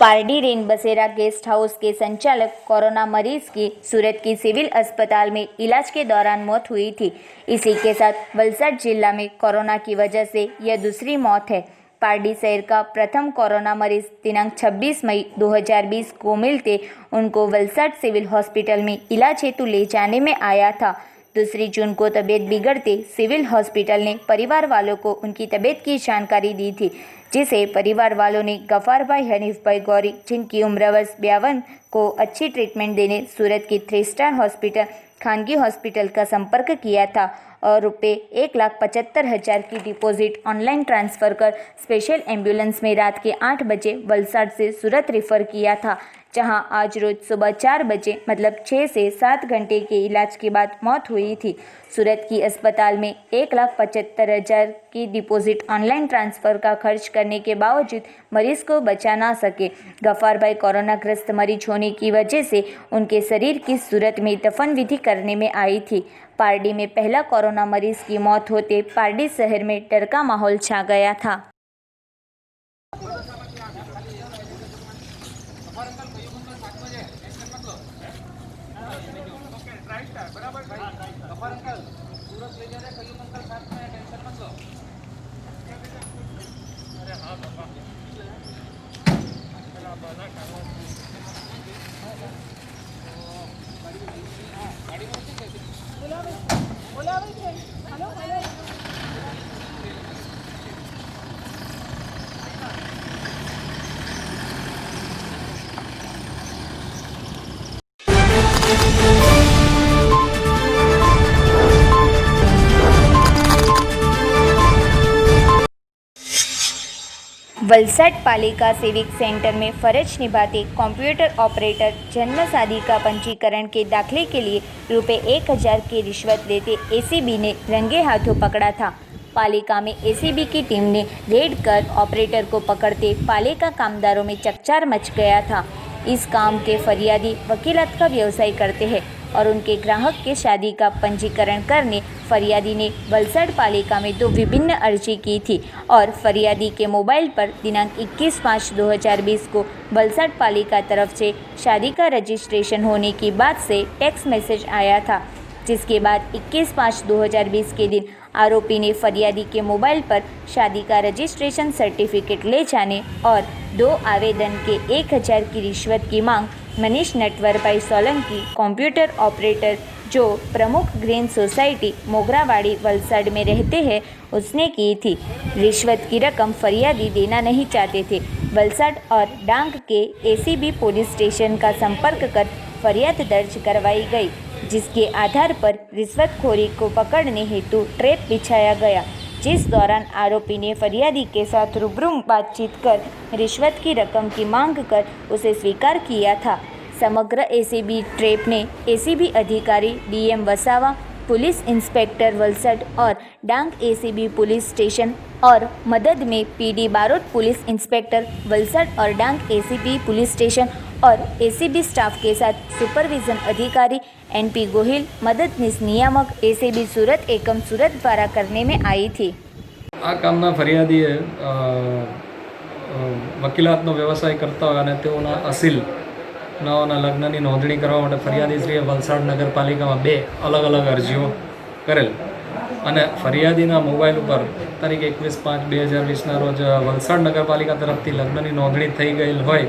Pardi rain बसेरा guest house के संचालक कोरोना मरीज की सूरत की सिविल अस्पताल में इलाज के दौरान मौत हुई थी। इसी के साथ वलसाड जिला में कोरोना की वजह से यह दूसरी मौत है। पारडी शहर का प्रथम कोरोना मरीज दिनांक 26 मई 2020 को मिलते उनको वलसाड सिविल हॉस्पिटल में इलाज हेतु ले जाने में आया था। 2 जून को तबीयत बिगड़ते सिविल हॉस्पिटल ने परिवार वालों को उनकी तबीयत की जानकारी दी थी, जिसे परिवार वालों ने गफार भाई हनीफ भाई गौरी, जिनकी उम्र वर्ष 52, को अच्छी ट्रीटमेंट देने सूरत की 3 स्टार हॉस्पिटल खानगी हॉस्पिटल का संपर्क किया था और रुपये 1,75,000 की डिपॉजिट ऑनलाइन ट्रांसफ़र कर स्पेशल एम्बुलेंस में रात के 8 बजे वलसाड से सूरत रेफर किया था, जहां आज रोज सुबह 4 बजे मतलब 6 से 7 घंटे के इलाज के बाद मौत हुई थी। सूरत की अस्पताल में 1,75,000 की डिपॉजिट ऑनलाइन ट्रांसफ़र का खर्च करने के बावजूद मरीज को बचा ना सके। गफार भाई कोरोना ग्रस्त मरीज होने की वजह से उनके शरीर की सूरत में दफन विधि करने में आई थी। पारडी में पहला कोरोना मरीज की मौत होते पारडी शहर में डर का माहौल छा गया था। वलसाड पालिका सिविक सेंटर में फर्ज निभाते कंप्यूटर ऑपरेटर जन्म शादी का पंजीकरण के दाखिले के लिए रुपये 1,000 की रिश्वत लेते एसीबी ने रंगे हाथों पकड़ा था। पालिका में एसीबी की टीम ने रेड कर ऑपरेटर को पकड़ते पालिका कामदारों में चकचार मच गया था। इस काम के फरियादी वकीलात का व्यवसाय करते हैं और उनके ग्राहक के शादी का पंजीकरण करने फरियादी ने वलसाड पालिका में 2 विभिन्न अर्जी की थी और फरियादी के मोबाइल पर दिनांक 21/5/2020 को वलसाड पालिका तरफ से शादी का रजिस्ट्रेशन होने की बात से टेक्स्ट मैसेज आया था, जिसके बाद 21/5/2020 के दिन आरोपी ने फरियादी के मोबाइल पर शादी का रजिस्ट्रेशन सर्टिफिकेट ले जाने और 2 आवेदन के 1,000 की रिश्वत की मांग मनीष नटवर भाई सोलंकी कंप्यूटर ऑपरेटर जो प्रमुख ग्रीन सोसाइटी मोगरावाड़ी वलसाड में रहते हैं उसने की थी। रिश्वत की रकम फरियादी देना नहीं चाहते थे। वलसाड और डांग के एसीबी पुलिस स्टेशन का संपर्क कर फरियाद दर्ज करवाई गई, जिसके आधार पर रिश्वतखोरी को पकड़ने हेतु ट्रैप बिछाया गया, जिस दौरान आरोपी ने फरियादी के साथ रूबरू बातचीत कर रिश्वत की रकम की मांग कर उसे स्वीकार किया था। समग्र एसीबी ट्रैप ने एसीबी अधिकारी DM Vasava, police inspector Valsad और डांग एसीबी पुलिस स्टेशन और मदद में PD Barot police inspector Valsad और डांग एसीबी पुलिस स्टेशन और एसीबी स्टाफ के साथ सुपरविजन अधिकारी एनपी गोहिल, मददनीश नियामक एसीबी सूरत एकम सूरत द्वारा करने में आई थी। आ कामना फरियादीए वकीलातનો વ્યવસાય કરતા હોય અને તેઓના અસીલ નવાના લગ્નની નોંધણી કરવા માટે ફરિયાદીશ્રીએ વલસાડ નગરપાલિકામાં 2 અલગ અલગ અરજીઓ કરેલ અને ફરિયાદીના મોબાઈલ ઉપર તારીખ 21/5/2020ના રોજ વલસાડ નગરપાલિકા તરફથી લગ્નની નોંધણી થઈ ગયેલ હોય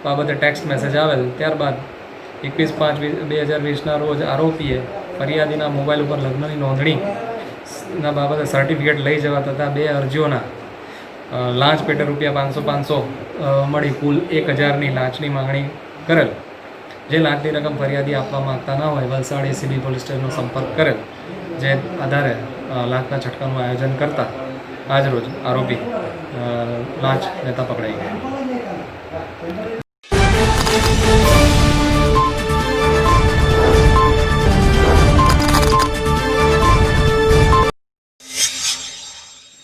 બાબતે ટેક્સ્ટ મેસેજ આવેલ। ત્યારબાદ 21/5/2020ના રોજ આરોપીએ ફરિયાદીના મોબાઈલ ઉપર લગ્નની નોંધણીના બાબતે સર્ટિફિકેટ લઈ જવા તથા 2 અરજીઓના લાંચ પેટે રૂપિયા 500 મળી કુલ 1,000ની લાંચની માગણી કરેલ। જે લાંચની રકમ ફરિયાદી આપવા માંગતા ન હોય વલસાડ એસીબી પોલીસ સ્ટેશનનો સંપર્ક કરેલ, જે આધારે લાંચના છટકાનું આયોજન કરતા આજરોજ આરોપી લાંચ લેતા પકડાઈ ગયા।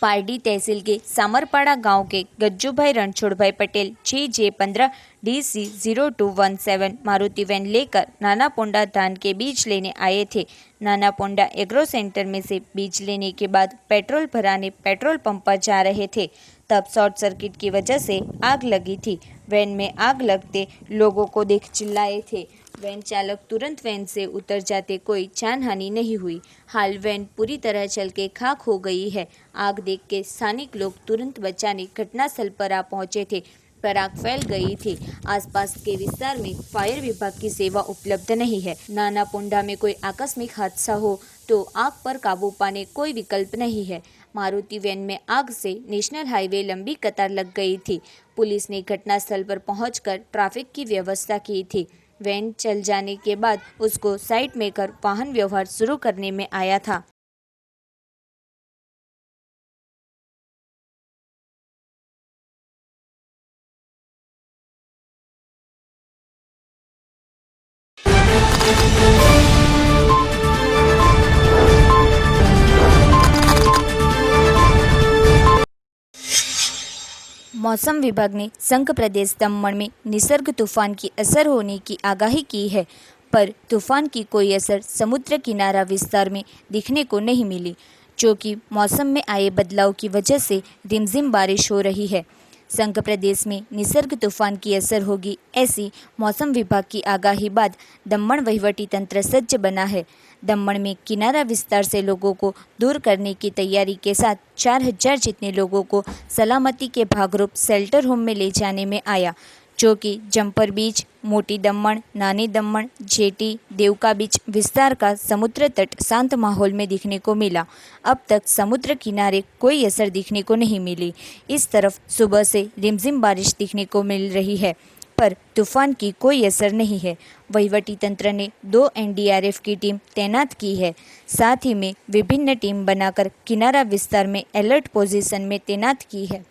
पारडी तहसील के सामरपाड़ा गांव के Gajjubhai Ranchhodbhai Patel GJ15 DC 0217 Maruti van लेकर नाना पोंडा धान के बीज लेने आए थे। नाना पोंडा एग्रो सेंटर में से बीज लेने के बाद पेट्रोल भराने पेट्रोल पंप पर जा रहे थे, तब शॉर्ट सर्किट की वजह से आग लगी थी। वैन में आग लगते लोगों को देख चिल्लाए थे। वैन चालक तुरंत वैन से उतर जाते कोई जानहानि नहीं हुई। हाल वैन पूरी तरह जल के खाक हो गई है। आग देख के स्थानिक लोग तुरंत बचाने घटनास्थल पर आ पहुंचे थे, पर आग फैल गई थी। आसपास के विस्तार में फायर विभाग की सेवा उपलब्ध नहीं है। नाना पोंडा में कोई आकस्मिक हादसा हो तो आग पर काबू पाने कोई विकल्प नहीं है। मारुति वैन में आग से नेशनल हाईवे लंबी कतार लग गई थी। पुलिस ने घटनास्थल पर पहुंचकर ट्रैफिक की व्यवस्था की थी। वैन चल जाने के बाद उसको साइड में कर वाहन व्यवहार शुरू करने में आया था। मौसम विभाग ने संघ प्रदेश दमन में निसर्ग तूफान की असर होने की आगाही की है, पर तूफान की कोई असर समुद्र किनारा विस्तार में दिखने को नहीं मिली, जो कि मौसम में आए बदलाव की वजह से रिमझिम बारिश हो रही है। संघ प्रदेश में निसर्ग तूफान की असर होगी, ऐसी मौसम विभाग की आगाही बाद दमन वहीवटी तंत्र सज्ज बना है। दमन में किनारा विस्तार से लोगों को दूर करने की तैयारी के साथ 4000 जितने लोगों को सलामती के भागरूप शेल्टर होम में ले जाने में आया, जो कि जम्पर बीच, मोटी दमन, नानी दमन, जेटी, देवका बीच विस्तार का समुद्र तट शांत माहौल में दिखने को मिला। अब तक समुद्र किनारे कोई असर दिखने को नहीं मिली। इस तरफ सुबह से रिमझिम बारिश दिखने को मिल रही है, पर तूफान की कोई असर नहीं है। वहीवटी तंत्र ने 2 NDRF की टीम तैनात की है। साथ ही में विभिन्न टीम बनाकर किनारा विस्तार में अलर्ट पोजीशन में तैनात की है।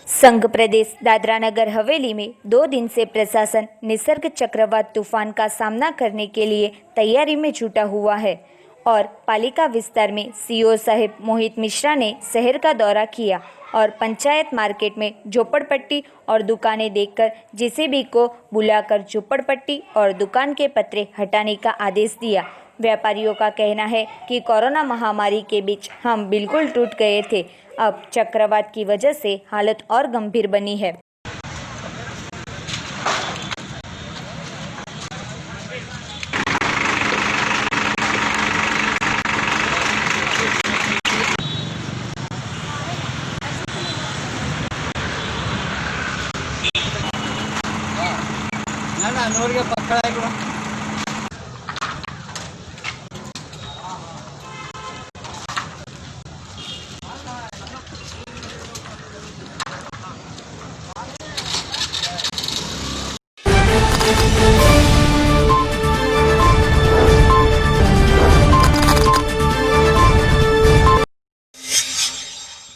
संघ प्रदेश दादरा नगर हवेली में 2 दिन से प्रशासन निसर्ग चक्रवात तूफान का सामना करने के लिए तैयारी में जुटा हुआ है और पालिका विस्तार में CO साहिब मोहित मिश्रा ने शहर का दौरा किया और पंचायत मार्केट में झोपड़पट्टी और दुकानें देखकर JCB को बुलाकर झोपड़पट्टी और दुकान के पत्रे हटाने का आदेश दिया। व्यापारियों का कहना है कि कोरोना महामारी के बीच हम बिल्कुल टूट गए थे। अब चक्रवात की वजह से हालत और गंभीर बनी है।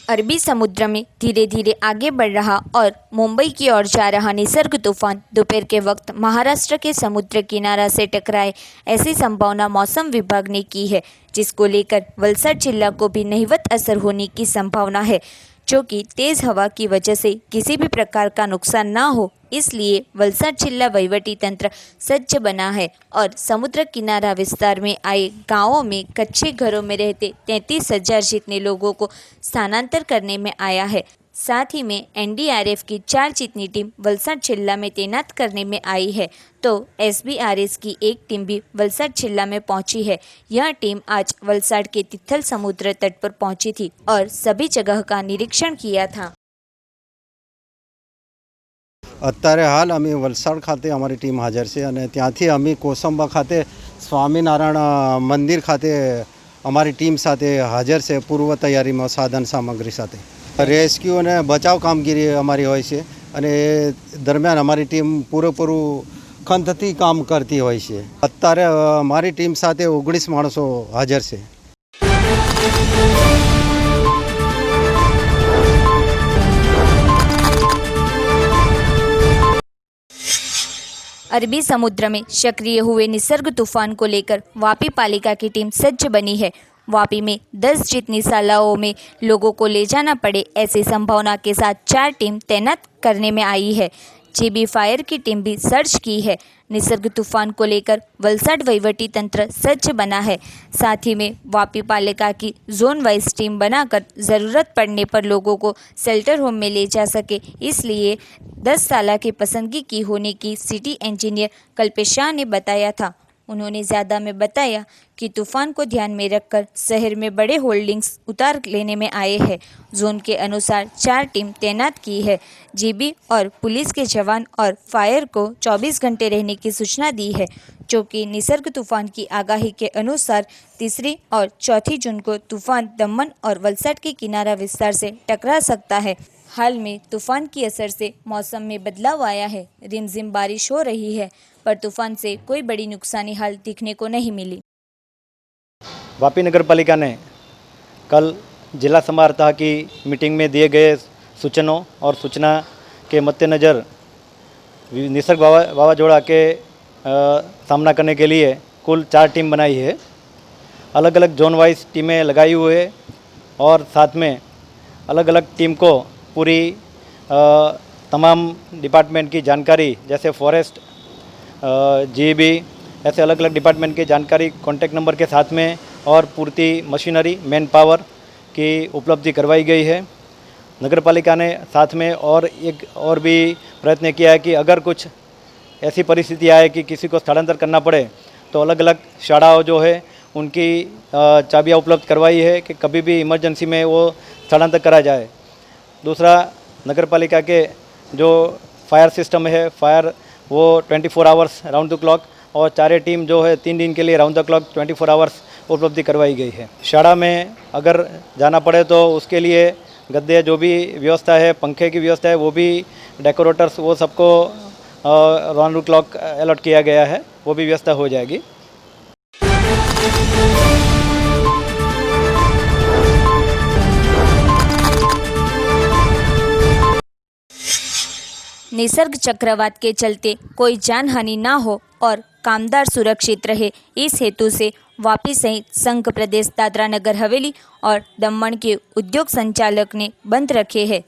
अरबी समुद्र में धीरे धीरे आगे बढ़ रहा और मुंबई की ओर जा रहा निसर्ग तूफान दोपहर के वक्त महाराष्ट्र के समुद्र किनारा से टकराए, ऐसी संभावना मौसम विभाग ने की है, जिसको लेकर वलसाड जिला को भी नहीवत असर होने की संभावना है, जो कि तेज़ हवा की वजह से किसी भी प्रकार का नुकसान ना हो। इसलिए वलसाड जिला वहीवटी तंत्र सज्ज बना है और समुद्र किनारा विस्तार में आए गांवों में कच्चे घरों में रहते 33,000 जितने लोगों को स्थानांतर करने में आया है। साथ ही में NDRF की 4 जितनी टीम वलसाड जिला में तैनात करने में आई है, तो SBRS की एक टीम भी वलसाड जिला में पहुंची है। यह टीम आज वलसाड के तिथल समुद्र तट पर पहुंची थी और सभी जगह का निरीक्षण किया था। અત્યારે હાલ અમે વલસાડ ખાતે અમારી ટીમ હાજર છે અને ત્યાંથી અમે કોસંબા ખાતે સ્વામિનારાયણ મંદિર ખાતે અમારી ટીમ સાથે હાજર છે પૂર્વ તૈયારીમાં સાધન સામગ્રી સાથે રેસ્ક્યુ અને બચાવ કામગીરી અમારી હોય છે અને એ દરમિયાન અમારી ટીમ પૂરેપૂરું ખંતથી કામ કરતી હોય છે. અત્યારે મારી ટીમ સાથે 19 માણસો હાજર છે. अरबी समुद्र में सक्रिय हुए निसर्ग तूफान को लेकर वापी पालिका की टीम सज्ज बनी है। वापी में 10 जितनी शालाओं में लोगों को ले जाना पड़े ऐसी संभावना के साथ 4 टीम तैनात करने में आई है। जीबी फायर की टीम भी सर्च की है। निसर्ग तूफान को लेकर वलसाड वहीवटी तंत्र सज्ज बना है। साथ ही में वापी पालिका की जोन वाइज टीम बनाकर ज़रूरत पड़ने पर लोगों को शेल्टर होम में ले जा सके, इसलिए 10 साला की पसंदगी की होने की सिटी इंजीनियर कल्पेश शाह ने बताया था। उन्होंने ज़्यादा में बताया कि तूफान को ध्यान में रखकर शहर में बड़े होल्डिंग्स उतार लेने में आए हैं। जोन के अनुसार 4 टीम तैनात की है। जीबी और पुलिस के जवान और फायर को 24 घंटे रहने की सूचना दी है, क्योंकि निसर्ग तूफान की आगाही के अनुसार 3 और 4 जून को तूफान दमन और वलसाड के किनारा विस्तार से टकरा सकता है। हाल में तूफान की असर से मौसम में बदलाव आया है। रिमझिम बारिश हो रही है, पर तूफान से कोई बड़ी नुकसानी हाल दिखने को नहीं मिली। वापी नगर पालिका ने कल जिला समाहर्ता की मीटिंग में दिए गए सूचनों और सूचना के मद्देनज़र निसर्ग वावाझोड़ा के सामना करने के लिए कुल 4 टीम बनाई है। अलग अलग जोन वाइज टीमें लगाई हुई है और साथ में अलग अलग टीम को पूरी तमाम डिपार्टमेंट की जानकारी, जैसे फॉरेस्ट, जीबी, ऐसे अलग अलग डिपार्टमेंट की जानकारी कॉन्टैक्ट नंबर के साथ में और पूर्ति मशीनरी, मैन पावर की उपलब्धि करवाई गई है। नगर पालिका ने साथ में और भी प्रयत्न किया है कि अगर कुछ ऐसी परिस्थिति आए कि किसी को स्थलांतर करना पड़े तो अलग अलग शालाओं जो है उनकी चाबियाँ उपलब्ध करवाई है कि कभी भी इमरजेंसी में वो स्थलांतर करा जाए। दूसरा, नगर पालिका के जो फायर सिस्टम है, फायर वो 24 आवर्स राउंड द क्लॉक और 4 टीम जो है 3 दिन के लिए राउंड द क्लॉक 24 आवर्स उपलब्धि करवाई गई है। शाला में अगर जाना पड़े तो उसके लिए गद्दे, जो भी व्यवस्था है, पंखे की व्यवस्था है, वो भी डेकोरेटर्स, वो सबको राउंड द क्लॉक अलॉट किया गया है, वो भी व्यवस्था हो जाएगी। निसर्ग चक्रवात के चलते कोई जानहानि ना हो और कामदार सुरक्षित रहे, इस हेतु से वापी सहित संघ प्रदेश दादरा नगर हवेली और दमन के उद्योग संचालक ने बंद रखे हैं,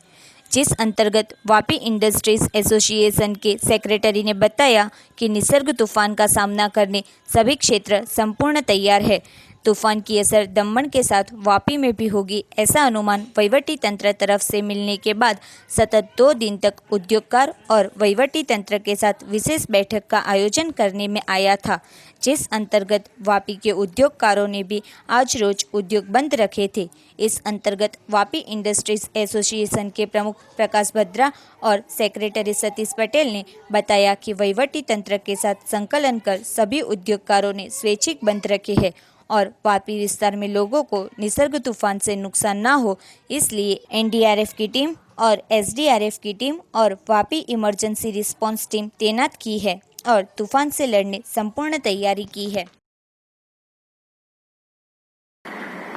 जिस अंतर्गत वापी इंडस्ट्रीज एसोसिएशन के सेक्रेटरी ने बताया कि निसर्ग तूफान का सामना करने सभी क्षेत्र संपूर्ण तैयार है। तूफान की असर दमन के साथ वापी में भी होगी, ऐसा अनुमान वहीवटी तंत्र तरफ से मिलने के बाद सतत 2 दिन तक उद्योगकार और वहीवटी तंत्र के साथ विशेष बैठक का आयोजन करने में आया था, जिस अंतर्गत वापी के उद्योगकारों ने भी आज रोज उद्योग बंद रखे थे। इस अंतर्गत वापी इंडस्ट्रीज एसोसिएशन के प्रमुख प्रकाश भद्रा और सेक्रेटरी सतीश पटेल ने बताया कि वहीवटी तंत्र के साथ संकलन कर सभी उद्योगकारों ने स्वैच्छिक बंद रखे हैं और वापी विस्तार में लोगों को निसर्ग तूफान से नुकसान ना हो, इसलिए एनडीआरएफ की टीम और एसडीआरएफ की टीम और वापी इमरजेंसी रिस्पांस टीम तैनात की है और तूफान से लड़ने संपूर्ण तैयारी की है।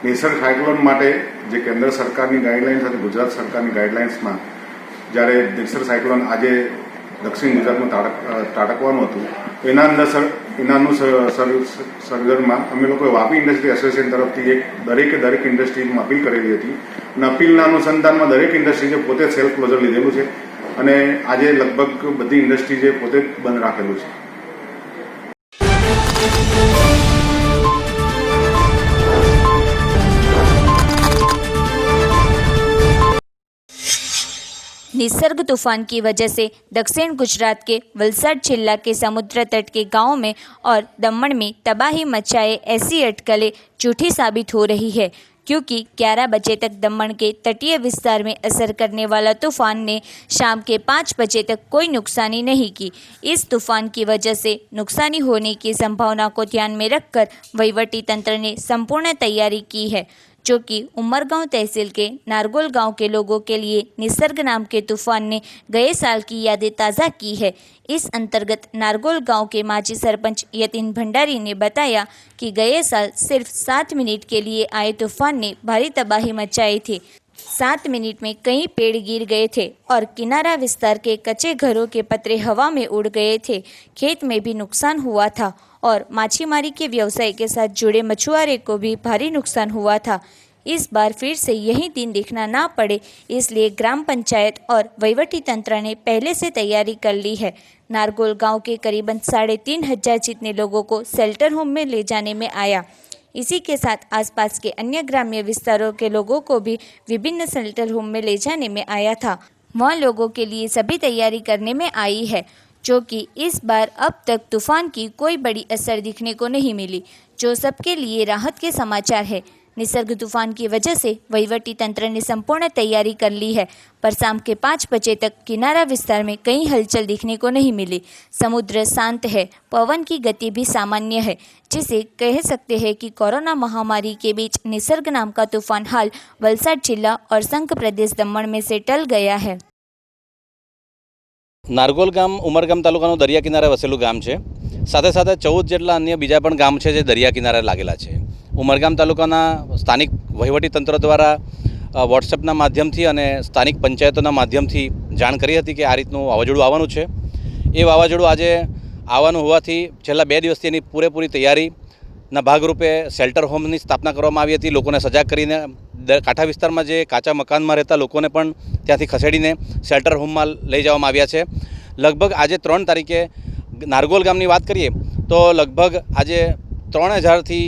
निसर्ग साइक्लोन माटे जे केंद्र सरकारनी गाइडलाइन्स अने गुजरात सरकारनी गाइडलाइन्समां ज्यारे निसर्ग साइक्लोन आजे दक्षिण गुजरातमां ત્રાટકવાનું હતું, એના અનુસરણમાં અમે લોકોએ વાપી ઇન્ડસ્ટ્રી એસોસિએશન તરફથી દરેક ઇન્ડસ્ટ્રીમાં અપીલ કરેલી હતી અને અપીલના અનુસંધાનમાં દરેક ઇન્ડસ્ટ્રીએ પોતે સેલ્ફ ક્લોઝર લીધેલું છે અને આજે લગભગ બધી ઇન્ડસ્ટ્રીએ પોતે બંધ રાખેલું છે। निसर्ग तूफान की वजह से दक्षिण गुजरात के वलसाड जिला के समुद्र तट के गांवों में और दमन में तबाही मचाए ऐसी अटकलें झूठी साबित हो रही है, क्योंकि 11 बजे तक दमन के तटीय विस्तार में असर करने वाला तूफान ने शाम के 5 बजे तक कोई नुकसानी नहीं की। इस तूफान की वजह से नुकसानी होने की संभावना को ध्यान में रखकर वहीवटी तंत्र ने संपूर्ण तैयारी की है, जो कि उमरगांव तहसील के नारगोल गांव के लोगों के लिए निसर्ग नाम के तूफान ने गए साल की यादें ताज़ा की है। इस अंतर्गत नारगोल गांव के माजी सरपंच यतीन भंडारी ने बताया कि गए साल सिर्फ 7 मिनट के लिए आए तूफान ने भारी तबाही मचाई थी 7 मिनट में कई पेड़ गिर गए थे और किनारा विस्तार के कच्चे घरों के पतरे हवा में उड़ गए थे। खेत में भी नुकसान हुआ था और माछीमारी के व्यवसाय के साथ जुड़े मछुआरे को भी भारी नुकसान हुआ था। इस बार फिर से यही दिन देखना ना पड़े, इसलिए ग्राम पंचायत और वहीवटी तंत्र ने पहले से तैयारी कर ली है। नारगोल गांव के करीबन 3,500 जितने लोगों को शेल्टर होम में ले जाने में आया। इसी के साथ आसपास के अन्य ग्राम्य विस्तारों के लोगों को भी विभिन्न शेल्टर होम में ले जाने में आया था। वहाँ लोगों के लिए सभी तैयारी करने में आई है, जो कि इस बार अब तक तूफान की कोई बड़ी असर दिखने को नहीं मिली, जो सबके लिए राहत के समाचार है। निसर्ग तूफान की वजह से वहीवटी तंत्र ने संपूर्ण तैयारी कर ली है, पर शाम के 5 बजे तक किनारा विस्तार में कहीं हलचल दिखने को नहीं मिली। समुद्र शांत है, पवन की गति भी सामान्य है, जिसे कह सकते हैं कि कोरोना महामारी के बीच निसर्ग नाम का तूफान हाल वलसाड जिला और संघ प्रदेश दमण में से टल गया है। नारगोल गाम उमरगाम तालुकाનું દરિયા કિનારે વસેલું ગામ છે। સાથે સાથે 14 જેટલા અન્ય બીજા પણ ગામ છે જે દરિયા કિનારે લાગેલા છે। ઉમરગામ તાલુકાના સ્થાનિક વહીવટી તંત્ર દ્વારા વોટ્સએપના માધ્યમથી અને સ્થાનિક પંચાયતોના માધ્યમથી જાણ કરી હતી કે આ રીતનું વાવાઝોડું આવવાનું છે। એ વાવાઝોડું આજે આવવાનું હોવાથી છેલ્લા 2 દિવસથી એની પૂરેપૂરી તૈયારીના ભાગરૂપે શેલ્ટર હોમની સ્થાપના કરવામાં આવી હતી। લોકોને સજાગ કરીને કાંઠા વિસ્તારમાં જે કાચા મકાનમાં રહેતા લોકોને પણ ત્યાંથી ખસેડીને શેલ્ટર હોમમાં લઈ જવામાં આવ્યા છે। લગભગ આજે 3 તારીખે નારગોલ ગામની વાત કરીએ તો લગભગ આજે 3,000થી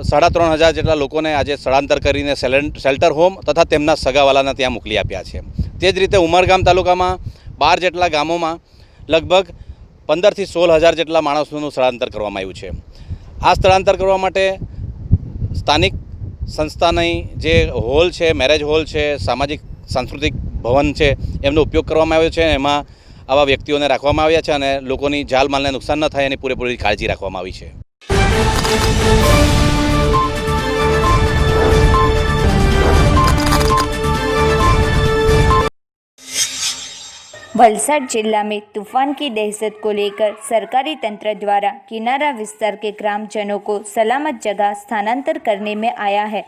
3,500 જેટલા લોકોને આજે સ્થળાંતર કરીને શેલ્ટર હોમ તથા તેમના સગાવાલાના ત્યાં મોકલી આપ્યા છે। તે જ રીતે ઉમરગામ તાલુકામાં 12 જેટલા ગામોમાં લગભગ 15થી 16,000 જેટલા માણસોનું સ્થળાંતર કરવામાં આવ્યું છે। આ સ્થળાંતર કરવા માટે સ્થાનિક સંસ્થાની જે હોલ છે, મેરેજ હોલ છે, સામાજિક સાંસ્કૃતિક ભવન છે, એમનો ઉપયોગ કરવામાં આવ્યો છે। એમાં આવા વ્યક્તિઓને રાખવામાં આવ્યા છે અને લોકોની જાનમાલને નુકસાન ન થાય એની પૂરેપૂરી કાળજી રાખવામાં આવી છે। वलसाड जिला में तूफान की दहशत को लेकर सरकारी तंत्र द्वारा किनारा विस्तार के ग्रामजनों को सलामत जगह स्थानांतर करने में आया है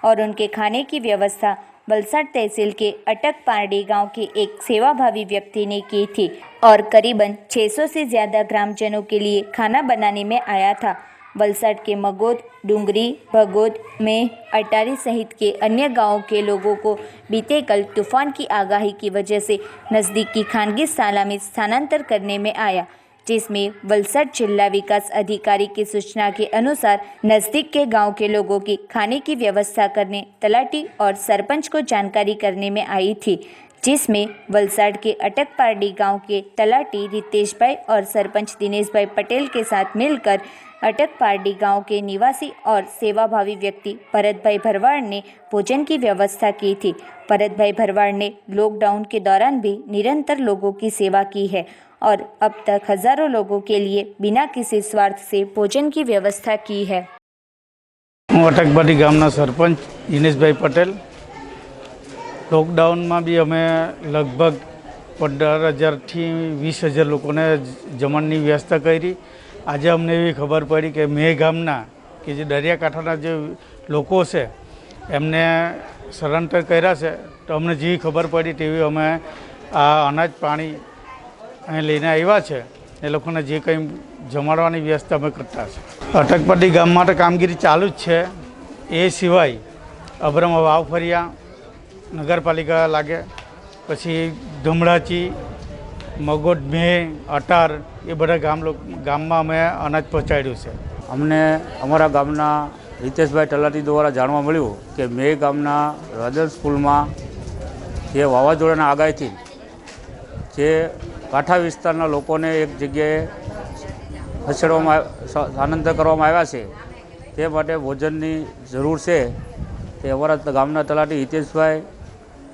और उनके खाने की व्यवस्था वलसाड तहसील के अटक पारडी गांव के एक सेवाभावी व्यक्ति ने की थी और करीबन 600 से ज़्यादा ग्रामजनों के लिए खाना बनाने में आया था। वलसाड के मगोद, डूंगरी, भगोद में अटारी सहित के अन्य गांवों के लोगों को बीते कल तूफान की आगाही की वजह से नज़दीक की खानगी शाला में स्थानांतर करने में आया, जिसमें वलसाड जिला विकास अधिकारी की सूचना के अनुसार नज़दीक के गांव के लोगों की खाने की व्यवस्था करने तलाटी और सरपंच को जानकारी करने में आई थी, जिसमें वलसाड के अटक पारडी गांव के तलाटी रितेश भाई और सरपंच दिनेश भाई पटेल के साथ मिलकर अटक पारडी गांव के निवासी और सेवाभावी व्यक्ति भरत भाई भरवाड़ ने भोजन की व्यवस्था की थी। भरत भाई भरवाड़ ने लॉकडाउन के दौरान भी निरंतर लोगों की सेवा की है और अब तक हजारों लोगों के लिए बिना किसी स्वार्थ से भोजन की व्यवस्था की है। હું અટકપારડી ગામના સરપંચ દિનેશભાઈ પટેલ। લોકડાઉનમાં બી અમે લગભગ 15,000થી 20,000 લોકોને જમણની વ્યવસ્થા કરી। આજે અમને એવી ખબર પડી કે મેં ગામના કે જે દરિયાકાંઠાના જે લોકો છે એમને સ્થળાંતર કર્યા છે, તો અમને જે ખબર પડી તેવી અમે આ અનાજ પાણી અહીં લઈને આવ્યા છે। એ લોકોને જે કંઈ જમાડવાની વ્યવસ્થા અમે કરતા છે। અટકપારડી ગામમાં તો કામગીરી ચાલુ જ છે। એ સિવાય અબ્રમ વાવફરિયા નગરપાલિકા લાગે, પછી ધમડાચી, મગોડ, મેહ, અટાર, એ બધા ગામમાં અમે અનાજ પહોંચાડ્યું છે। અમને અમારા ગામના રિતેશભાઈ તલાટી દ્વારા જાણવા મળ્યું કે મેં ગામના રાધલ સ્કૂલમાં જે વાવાઝોડાના આગાહીથી જે કાંઠા વિસ્તારના લોકોને એક જગ્યાએ ખસેડવામાં સ્થાનાંતર કરવામાં આવ્યા છે, તે માટે ભોજનની જરૂર છે। તે અમારા ગામના તલાટી હિતેશભાઈ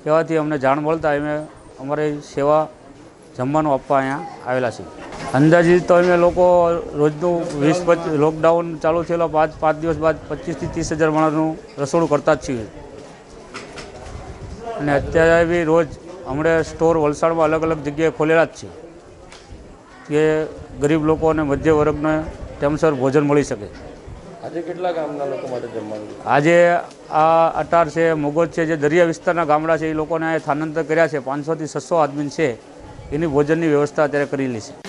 કહેવાથી અમને જાણ મળતા અમે અમારી સેવા જમવાનું આપવા અહીંયા આવેલા છે। અંદાજિત તો અમે લોકો રોજનું 20-25 લોકડાઉન ચાલુ થયેલા 5 દિવસ બાદ 25થી 30,000 માણસનું રસોડું કરતા જ છીએ અને અત્યારે બી રોજ હમણાં સ્ટોર વલસાડમાં અલગ અલગ જગ્યાએ ખોલેલા જ છે કે ગરીબ લોકો અને મધ્ય વર્ગને ટાઈમસર ભોજન મળી શકે। આજે કેટલા ગામના લોકો માટે જમવાનું? આજે આ અટાર છે, મોગોદ છે, જે દરિયા વિસ્તારના ગામડા છે એ લોકોને સ્થાનાંતર કર્યા છે. 500 થી 600 આદમી છે એની ભોજનની વ્યવસ્થા અત્યારે કરેલી છે.